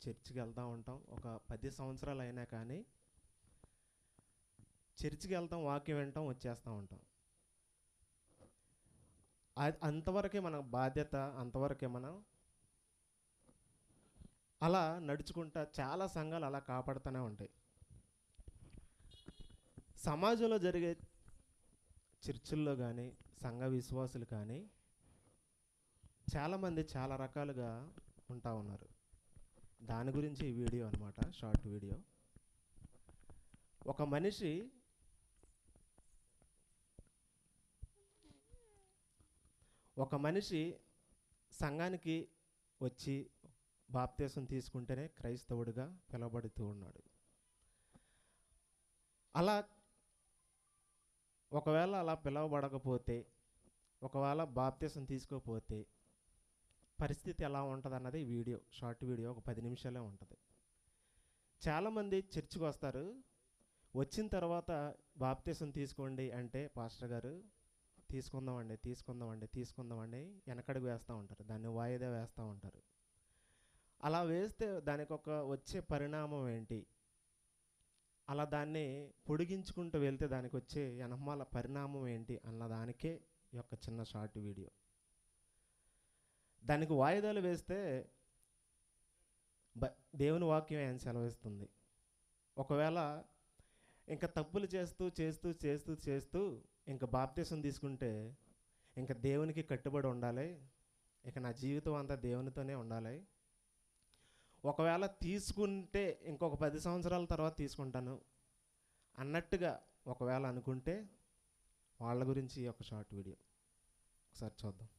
చర్చికి వెళ్తూ ఉంటాం. ఒక 10 సంవత్సరాలు అయినా కానీ చర్చికి వెళ్తాం, వాక్యం వింటాం, వచ్చేస్తూ ఉంటాం. అంతవరకే మన బాధ్యత, అంతవరకే మనం అలా నడుచుకుంటా చాలా సంఘాలు అలా కాపాడుతూనే ఉంటాయి. సమాజంలో జరిగే చర్చిల్లో కానీ సంఘ విశ్వాసులు కానీ చాలామంది చాలా రకాలుగా ఉంటా ఉన్నారు. దాని గురించి ఈ వీడియో అనమాట, షార్ట్ వీడియో. ఒక మనిషి సంఘానికి వచ్చి బాప్తీసం తీసుకుంటేనే క్రైస్తవుడిగా పిలువబడుతూ ఉన్నాడు. ఒకవేళ అలా పిలువబడకపోతే, ఒకవేళ బాప్తీసం తీసుకోకపోతే పరిస్థితి ఎలా ఉంటుంది అన్నది వీడియో, షార్ట్ వీడియో, ఒక 10 నిమిషాలే ఉంటుంది. చాలామంది చర్చికి వస్తారు, వచ్చిన తర్వాత బాప్తీసం తీసుకోండి అంటే పాస్టర్ గారు తీసుకుందామండి వెనకడుగు వేస్తూ ఉంటారు, దాన్ని వాయిదా వేస్తూ ఉంటారు. అలా వేస్తే దానికి ఒక వచ్చే పరిణామం ఏంటి, అలా దాన్ని పొడిగించుకుంటూ వెళ్తే దానికి వచ్చే వెనకమాల పరిణామం ఏంటి అన్నదానికే ఈ యొక్క చిన్న షార్ట్ వీడియో. దానికి వాయిదాలు వేస్తే దేవుని వాక్యం ఏం సెలవిస్తుంది, ఒకవేళ ఇంకా తప్పులు చేస్తూ ఇంకా బాప్తీసం తీసుకుంటే ఇంకా దేవునికి కట్టుబడి ఉండాలి, ఇక నా జీవితం అంతా దేవునితోనే ఉండాలి, ఒకవేళ తీసుకుంటే ఇంకొక 10 సంవత్సరాల తర్వాత తీసుకుంటాను అన్నట్టుగా ఒకవేళ అనుకుంటే వాళ్ళ గురించి ఒక షార్ట్ వీడియో ఒకసారి చూద్దాం.